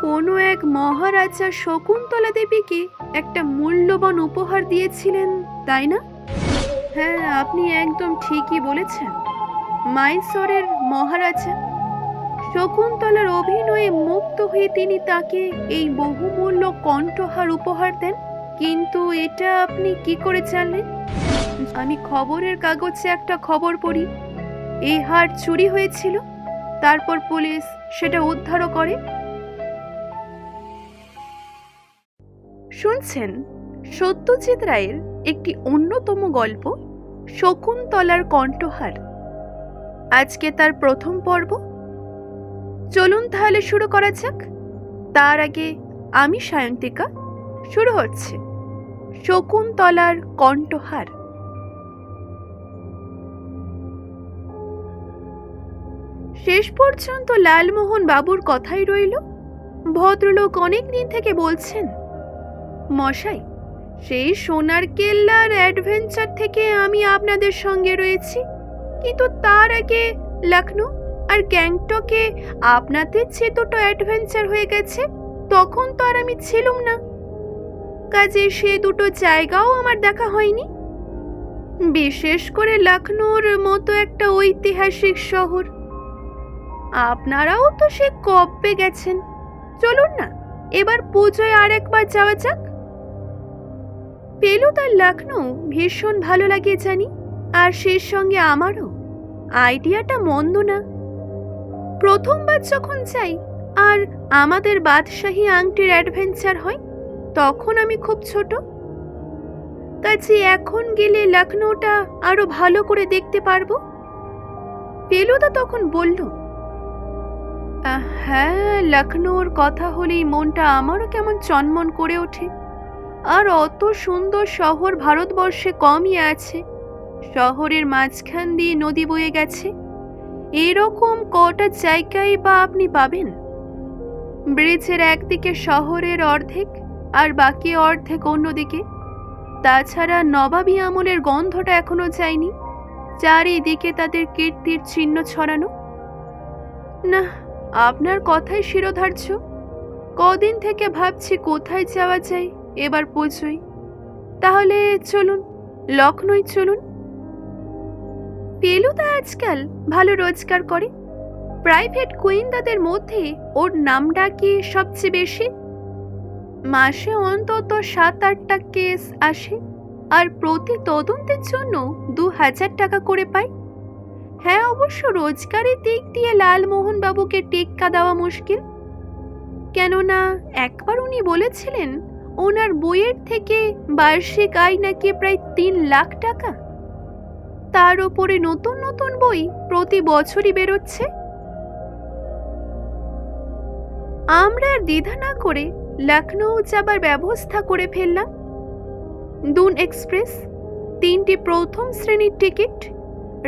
কোনো এক মহারাজা শকুন্তলা দেবীকে একটা মূল্যবান উপহার দিয়েছিলেন, তাই না? হ্যাঁ, আপনি একদম ঠিকই বলেছেন। মাইসরের মহারাজা শকুন্তলার অভিনয়ে মুগ্ধ হয়ে তিনি তাকে এই বহুমূল্য কণ্ঠহার উপহার দেন। কিন্তু এটা আপনি কি করে জানলেন? আমি খবরের কাগজে একটা খবর পড়ি এই হার চুরি হয়েছিল, তারপর পুলিশ সেটা উদ্ধারও করে। শুনছেন সত্যজিৎ রায়ের একটি অন্যতম গল্প শকুন্তলার কণ্ঠহার। আজকে তার প্রথম পর্ব। চলুন তাহলে শুরু করা যাক। তার আগে আমি সায়ন্তিকা, শুরু হচ্ছে শকুন্তলার কণ্ঠহার। শেষ পর্যন্ত লালমোহন বাবুর কথাই রইল। ভদ্রলোক অনেক দিন থেকে বলছেন, মশাই, সেই সোনার কেল্লার অ্যাডভেঞ্চার থেকে আমি আপনাদের সঙ্গে রয়েছি, কিন্তু তার আগে লখনৌ আর গ্যাংটকে আপনাদের যে দুটো অ্যাডভেঞ্চার হয়ে গেছে, তখন তো আর আমি ছিলুম না। কাজে সে দুটো জায়গাও আমার দেখা হয়নি। বিশেষ করে লখনৌর মতো একটা ঐতিহাসিক শহর। আপনারাও তো সে কবে গেছেন। চলুন না, এবার পুজোয় আর একবার যাওয়া যাক। ফেলুদার লখনৌ ভীষণ ভালো লাগে জানি, আর সেই সঙ্গে আমারও। আইডিয়াটা মন্দ না। প্রথমবার যখন যাই আর আমাদের বাদশাহী আংটির অ্যাডভেঞ্চার হয়, তখন আমি খুব ছোট। কাজে এখন গেলে লখনৌটা আরো ভালো করে দেখতে পারবো। ফেলুদা তখন বলল, হ্যাঁ, লখনৌর কথা হলেই মনটা আমারও কেমন চনমন করে ওঠে। আর অত সুন্দর শহর ভারতবর্ষে কমই আছে। শহরের মাঝখান দিয়ে নদী বয়ে গেছে, এরকম কটা জায়গায় বা আপনি পাবেন। ব্রিজের একদিকে শহরের অর্ধেক আর বাকি অর্ধেক অন্যদিকে। তাছাড়া নবাবী আমলের গন্ধটা এখনো যায়নি। চারিদিকে তাদের কীর্তির চিহ্ন ছড়ানো। না, আপনার কথাই শিরোধার্য। কদিন থেকে ভাবছি কোথায় যাওয়া যায় এবার পুজোয়। তাহলে চলুন, লখনৌ চলুন। ফেলুদা আজকাল ভালো রোজগার করে। প্রাইভেট গোয়েন্দাদের মধ্যে ওর নামটা কি সবচেয়ে বেশি। মাসে অন্তত 7-8টা কেস আসে, আর প্রতি তদন্তের জন্য 2000 টাকা করে পায়। হ্যাঁ, অবশ্য রোজগারের দিক দিয়ে লালমোহন বাবুকে টেক্কা দেওয়া মুশকিল। কেননা একবার উনি বলেছিলেন ওনার বইয়ের থেকে বার্ষিক আয় নাকি প্রায় 3 লাখ টাকা। তার উপরে নতুন নতুন বই প্রতি বছরই বেরোচ্ছে। আমরা আর দ্বিধা না করে লখনৌ যাবার ব্যবস্থা করে ফেললাম। দুন এক্সপ্রেস, 3টি প্রথম শ্রেণীর টিকিট।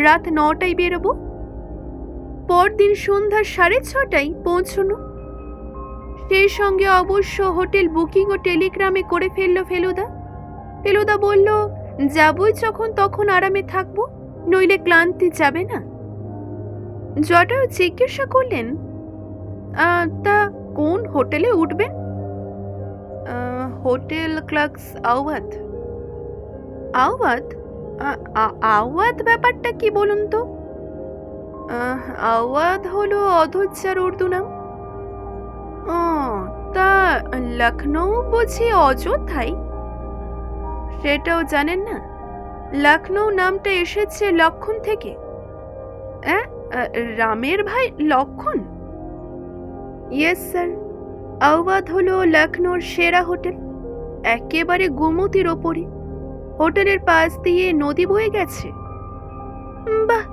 রাত 9টায় বেরোবো। পরদিন সন্ধ্যা 6:30টায় পৌঁছনো। সেই সঙ্গে অবশ্য হোটেল বুকিং ও টেলিগ্রামে করে ফেললো ফেলুদা। ফেলুদা বলল, যাবই যখন তখন আরামে থাকবো, নইলে ক্লান্তি যাবে না। জটায়ু জিজ্ঞাসা করলেন, তা কোন হোটেলে উঠবেন? Hotel clerks Awadh. আওয়াধ? আওয়াধ ব্যাপারটা কি বলুন তো? আওয়াধ হলো অধৈর্যার উর্দু নাম। তা লখনৌ বুঝি অযোধ্যায়? সেটাও জানেন না? লখনৌ নামটা এসেছে লক্ষণ থেকে। রামের ভাই লক্ষণ? Yes sir. আওয়াধ হলো লখনৌর সেরা হোটেল, একেবারে গোমতীর ওপরে। হোটেলের পাশ দিয়ে নদী বয়ে গেছে। বাহ,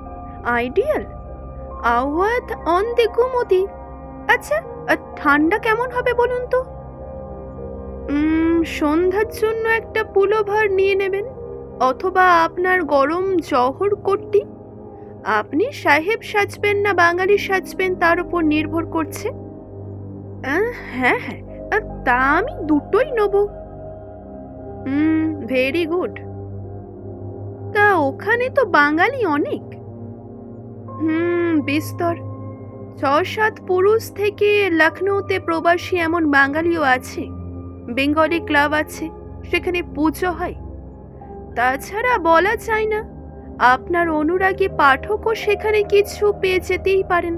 ideal. Awadh on the Gomti. আচ্ছা, ঠান্ডা কেমন হবে বলুন তো? সন্ধ্যার জন্য একটা পুলোভার নিয়ে নেবেন, অথবা আপনার গরম জহর কোটটি। আপনি সাহেব সাজবেন না বাঙালি সাজবেন তার উপর নির্ভর করছে। হ্যাঁ হ্যাঁ, তা আমি দুটোই নেব। Very good. তা ওখানে তো বাঙালি অনেক। বিস্তর। 6-7 পুরুষ থেকে লখনৌতে প্রবাসী এমন বাঙালিও আছে। বেঙ্গলি ক্লাব আছে, সেখানে পুজো হয়। তাছাড়া বলা যায় না, আপনার অনুরাগী পাঠকও সেখানে কিছু পেয়ে যেতেই পারেন।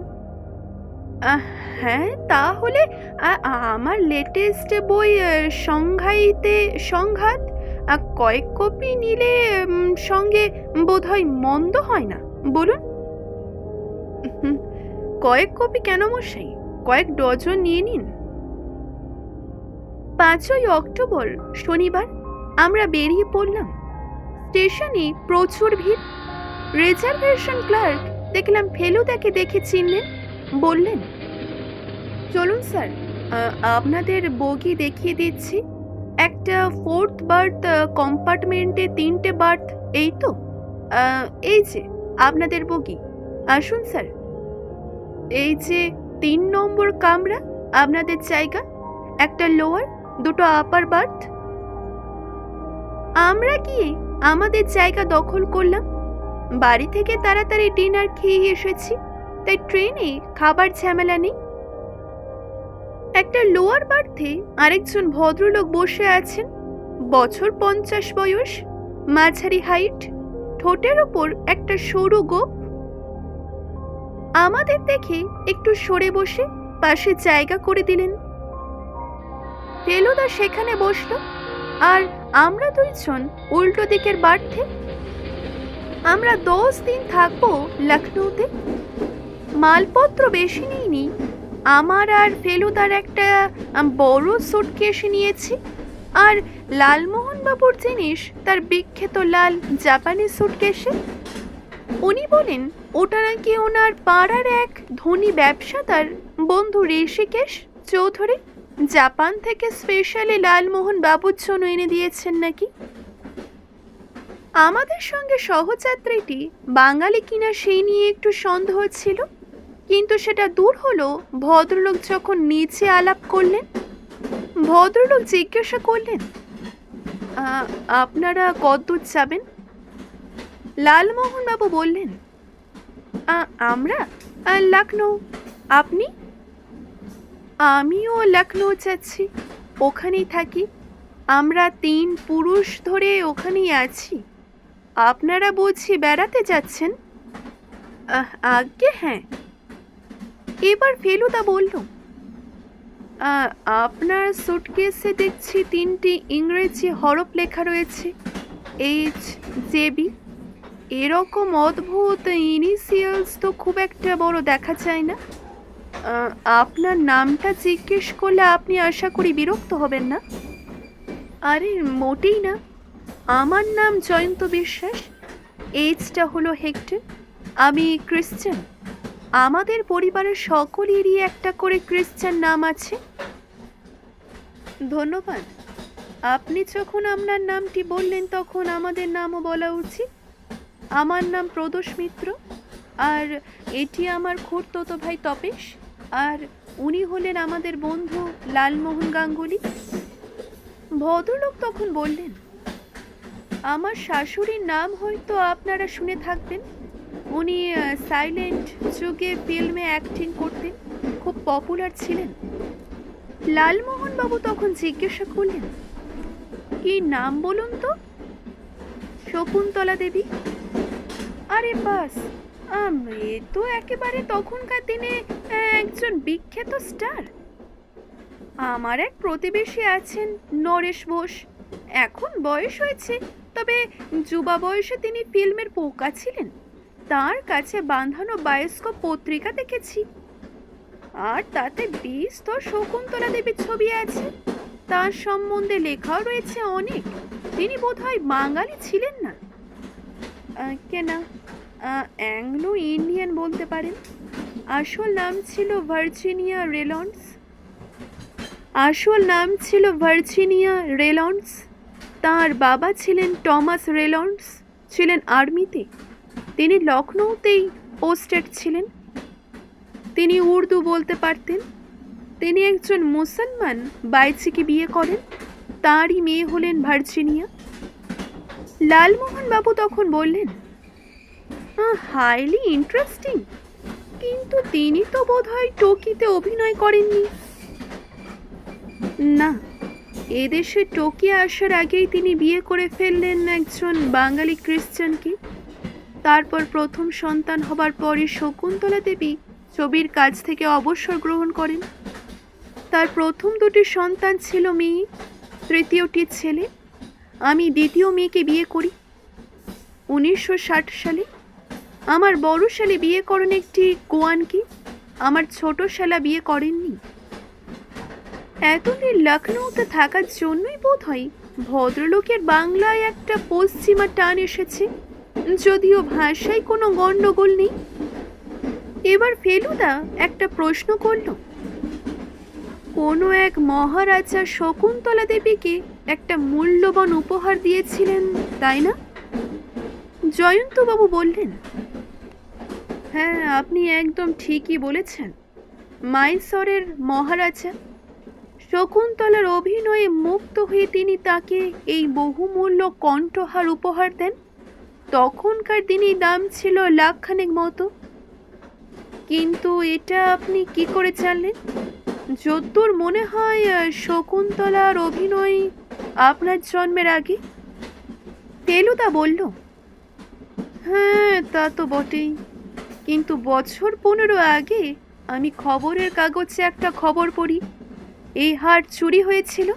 আহ, হ্যাঁ, তাহলে আমার লেটেস্ট বই সংঘাইতে সংঘাত কয়েক কপি নিলে সঙ্গে বোধহয় মন্দ হয় না, বলুন। হুম, কয়েক কপি কেন মশাই, কয়েক ডজন নিয়ে নিন। 5ই অক্টোবর শনিবার আমরা বেরিয়ে পড়লাম। স্টেশনে প্রচুর ভিড়। রিজার্ভেশন ক্লার্ক দেখলাম ফেলুদাকে দেখে চিনলেন, বললেন, চলুন স্যার, আপনাদের বগি দেখিয়ে দিচ্ছি। একটা 4th বার্থ কম্পার্টমেন্টে 3টে বার্থ, এই তো? এই যে আপনাদের বগি, আসুন স্যার। এই যে 3 নম্বর কামরা, আপনাদের জায়গা। একটা লোয়ার, 2টো আপার বার্থ। আমরা গিয়ে আমাদের জায়গা দখল করলাম। বাড়ি থেকে তাড়াতাড়ি ডিনার খেয়ে এসেছি, তাই ট্রেনে খাবার ঝামেলা নেই। একটা লোয়ার বার্থে আরেকজন ভদ্রলোক বসে আছেন। বছর 50 বয়স, মাঝারি হাইট, ঠোঁটের ওপর একটা সরু গোঁফ। আমাদের দেখে একটু সরে বসে পাশে জায়গা করে দিলেন। ফেলুদা সেখানে বসলো, আর আমরা 2 জন উল্টো দিকের বার্থে। আমরা 10 দিন থাকবো লখনৌতে। মালপত্র বেশি নিইনি। আমার আর ফেলুদার একটা বড় সুটকেস নিয়েছি, আর লালমোহন বাবুর জিনিস তার বিখ্যাত লাল জাপানি সুটকেসে। উনি বলেন ওটা নাকি ওনার পাড়ার এক ধনী ব্যবসাদার বন্ধু ঋষিকেশ চৌধুরী জাপান থেকে স্পেশালি লালমোহন বাবুর জন্য এনে দিয়েছেন নাকি। আমাদের সঙ্গে সহযাত্রীটি বাঙালি কিনা সেই নিয়ে একটু সন্দেহ ছিল, কিন্তু সেটা দূর হলো ভদ্রলোক যখন নিচে আলাপ করলেন। ভদ্রলোক জিজ্ঞাসা করলেন, আপনারা কতদূর যাবেন? লালমোহন বাবু বললেন, আমরা লখনৌ। আপনি? আমিও লখনৌ যাচ্ছি, ওখানেই থাকি। আমরা 3 পুরুষ ধরে ওখানেই আছি। আপনারা বুঝি বেড়াতে যাচ্ছেন? আজ্ঞে হ্যাঁ। এবার ফেলুদা বলল, আপনার সুটকেসে দেখছি 3টি ইংরেজি হরফ লেখা রয়েছে, HJB। এরকম অদ্ভুত ইনিশিয়ালস তো খুব একটা বড় দেখা যায় না। আপনার নামটা জিজ্ঞেস করলে আপনি আশা করি বিরক্ত হবেন না। আরে মোটেই না, আমার নাম জয়ন্ত বিশ্বাস, এইজটা হলো হেক্টর। আমি ক্রিশ্চান। আমাদের পরিবারের সকলেরই একটা করে ক্রিশ্চান নাম আছে। ধন্যবাদ। আপনি যখন আপনার নামটি বললেন তখন আমাদের নামও বলা উচিত। আমার নাম প্রদোষ মিত্র, আর এটি আমার খুড়তুতো ভাই তপেশ, আর উনি হলেন আমাদের বন্ধু লালমোহন গাঙ্গুলি। ভদ্রলোক তখন বললেন, আমার শাশুড়ির নাম হয়তো আপনারা শুনে থাকবেন। উনি সাইলেন্ট যুগে ফিল্মে অ্যাক্টিং করতেন, খুব পপুলার ছিলেন। লালমোহন বাবু তখন জিজ্ঞাসা করলেন, কি নাম বলুন তো? শকুন্তলা দেবী। আরে বাস, এ তো একেবারে তখনকার দিনে একজন বিখ্যাত স্টার। আমার এক প্রতিবেশী আছেন নরেশ বোস, এখন বয়স হয়েছে, তবে যুবা বয়সে তিনি ফিল্মের পোকা ছিলেন। তার কাছে বাঁধানো বায়োস্কোপ পত্রিকা দেখেছি, আর তাতে 20 তো শকুন্তলা দেবীর ছবি আছে। তার সম্বন্ধে লেখাও রয়েছে অনেক। তিনি বোধহয় বাঙালি ছিলেন না, কেনা অ্যাংলো ইন্ডিয়ান বলতে পারেন। আসল নাম ছিল ভার্জিনিয়া রেলন্স। তার বাবা ছিলেন টমাস রেলন্স, ছিলেন আর্মিতে। তিনি লখনৌতেই পোস্টেড ছিলেন। তিনি উর্দু বলতে পারতেন। তিনি একজন মুসলমান বাইজিকে বিয়ে করেন, তারই মেয়ে হলেন ভার্জিনিয়া। লালমোহন বাবু তখন বললেন, হাইলি ইন্টারেস্টিং, কিন্তু তিনি তো বোধহয় টকিতে অভিনয় করেননি। না, এদেশে টোকি আসার আগেই তিনি বিয়ে করে ফেললেন একজন বাঙালি খ্রিস্টানকে। তারপর প্রথম সন্তান হবার পরে শকুন্তলা দেবী ছবির কাজ থেকে অবসর গ্রহণ করেন। তার প্রথম দুটি সন্তান ছিল মেয়ে, তৃতীয়টি ছেলে। আমি দ্বিতীয় মেয়েকে বিয়ে করি 1960 সালে। আমার বড় শালে বিয়ে করেন একটি গোয়ানকে, আমার ছোট শালা বিয়ে করেননি। এতদিন লখনৌতে থাকার জন্যই বোধ হয় ভদ্রলোকের বাংলায় একটা পশ্চিমা টান এসেছে, যদিও ভাষায় কোনো গণ্ডগোল নেই। এবার ফেলুদা একটা প্রশ্ন করল, কোনো এক মহারাজা শকুন্তলা দেবীকে একটা মূল্যবান উপহার দিয়েছিলেন, তাই না? জয়ন্তবাবু বললেন, হ্যাঁ, আপনি একদম ঠিকই বলেছেন। মাইসরের মহারাজা। শকুন্তলার অভিনয়ে মুগ্ধ হয়ে তিনি তাকে এই বহুমূল্য কণ্ঠহার উপহার দেন। তখনকার দিনেই দাম ছিল লাখখানেক মতো। কিন্তু এটা আপনি কি করে জানলেন? যদ্দূর মনে হয় শকুন্তলার অভিনয় আপনার জন্মের আগে। ফেলুদা বলল, হ্যাঁ, তা তো বটেই, কিন্তু বছর 15 আগে আমি খবরের কাগজে একটা খবর পড়ি, এই হার চুরি হয়েছিল।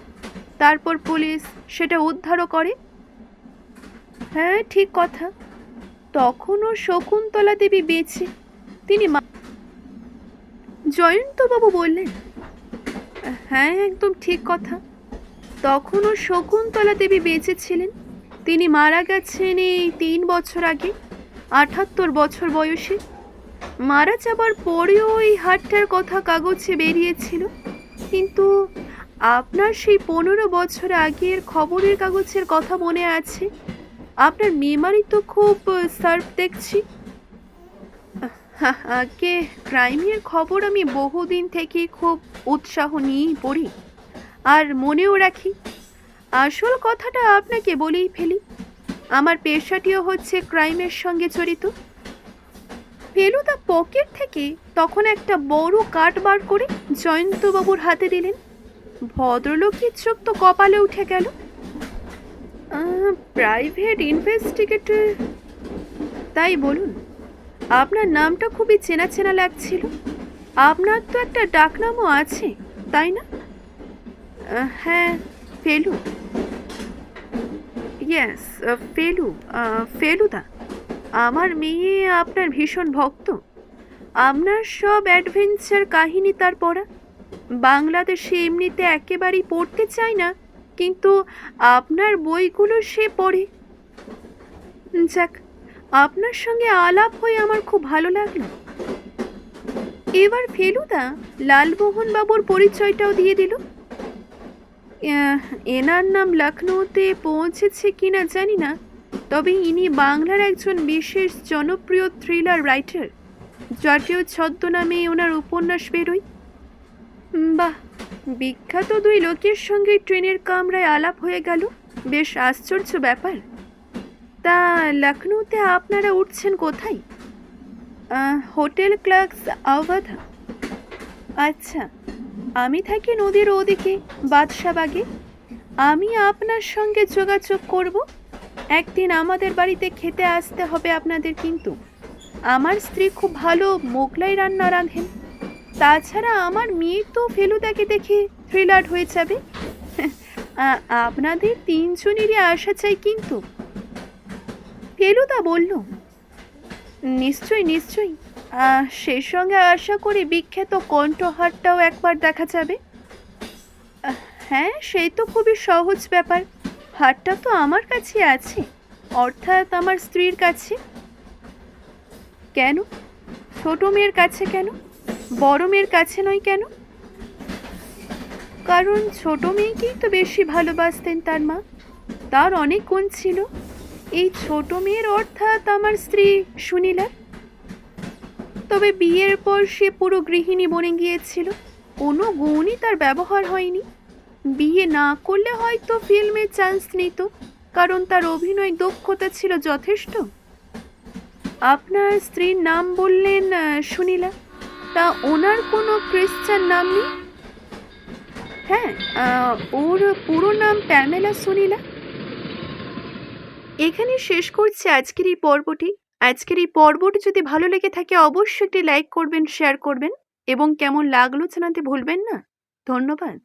তারপর পুলিশ সেটা উদ্ধারও করে। হ্যাঁ, ঠিক কথা। তখনও শকুন্তলা দেবী বেঁচে। তিনি জয়ন্তবাবু বললেন, হ্যাঁ, একদম ঠিক কথা। তখনও শকুন্তলা দেবী বেঁচে ছিলেন। তিনি মারা গেছেন এই 3 বছর আগে, 78 বছর বয়সে। মারা যাবার পরেও এই হারটার কথা কাগজে বেরিয়েছিল। কিন্তু আপনার সেই 15 বছর আগের খবরের কাগজের কথা মনে আছে? আপনার মেমারি তো খুব সার্ভ দেখছি। আগে ক্রাইমের খবর আমি বহুদিন থেকে খুব উৎসাহ নিয়েই পড়ি আর মনেও রাখি। আসল কথাটা আপনাকে বলেই ফেলি, আমার পেশাটিও হচ্ছে ক্রাইমের সঙ্গে জড়িত। ফেলুদা পকেট থেকে তখন একটা বড় কার্ড বার করে জয়ন্তবাবুর হাতে দিলেন। ভদ্রলোকের চোখ তো কপালে উঠে গেল। প্রাইভেট ইনভেস্টিগেটর, তাই বলুন। আপনার নামটা খুবই চেনা চেনা লাগছিল। আপনার তো একটা ডাকনামও আছে, তাই না? হ্যাঁ, ফেলু। ইয়েস, ফেলুদা। আমার মেয়ে আপনার ভীষণ ভক্ত। আপনার সব অ্যাডভেঞ্চার কাহিনী তার পড়া। বাংলাদেশে এমনিতে একেবারেই পড়তে চায় না, কিন্তু আপনার বইগুলো সে পড়ে। যাক, আপনার সঙ্গে আলাপ হয়ে আমার খুব ভালো লাগলো। এবার ফেলুদা লালমোহন বাবুর পরিচয়টাও দিয়ে দিল। এনার নাম লখনৌতে পৌঁছেছে কিনা জানি না, তবে ইনি বাংলার একজন বিশেষ জনপ্রিয় থ্রিলার রাইটার। জাতীয় ছদ্মনামে ওনার উপন্যাস বেরোয়। বাহ, বিখ্যাত 2 লোকের সঙ্গে ট্রেনের কামরায় আলাপ হয়ে গেল। বেশ আশ্চর্য ব্যাপার। তা লখনৌতে আপনারা উঠছেন কোথায়? Hotel Clarks Awadh. আচ্ছা, আমি থাকি নদীর ওদিকে, বাদশাবাগে। আমি আপনার সঙ্গে যোগাযোগ করব। একদিন আমাদের বাড়িতে খেতে আসতে হবে আপনাদের। কিন্তু আমার স্ত্রী খুব ভালো মোগলাই রান্না রাঁধেন। তাছাড়া আমার মেয়ে তো ফেলুদাকে দেখে থ্রিলার হয়ে যাবে। আপনাদের 3 জনেরই আসা চাই কিন্তু। ফেলুদা বলল, নিশ্চয়ই নিশ্চয়ই। সেই সঙ্গে আশা করি বিখ্যাত কণ্ঠহারটাও একবার দেখা যাবে। হ্যাঁ, সেই তো খুবই সহজ ব্যাপার। হারটা তো আমার কাছে আছে, অর্থাৎ আমার স্ত্রীর কাছে। কেন? ছোট মেয়ের কাছে কেন? বড় মেয়ের কাছে নয় কেন? কারণ ছোট মেয়েকেই তো বেশি ভালোবাসতেন তার মা। তার অনেক গুণ ছিল। এই ছোট মেয়ের অর্থাৎ আমার স্ত্রী সুনীলা। তবে বিয়ের পর সে পুরো গৃহিণী বনে গিয়েছিল। কোনো গুণই তার ব্যবহার হয়নি। বিয়ে না করলে হয়তো ফিল্মে চান্স নিত, কারণ তার অভিনয় দক্ষতা ছিল যথেষ্ট। আপনার স্ত্রীর নাম বললেন সুনীলা। তা ওনার কোনো ক্রিশ্চান নাম নেই? হ্যাঁ, ওর পুরো নাম প্যামেলা সুনীলা। এখানে শেষ করছি আজকের এই পর্বটি। আজকের এই পর্বটি যদি ভালো লেগে থাকে অবশ্যই একটি লাইক করবেন, শেয়ার করবেন এবং কেমন লাগলো জানাতে ভুলবেন না। ধন্যবাদ।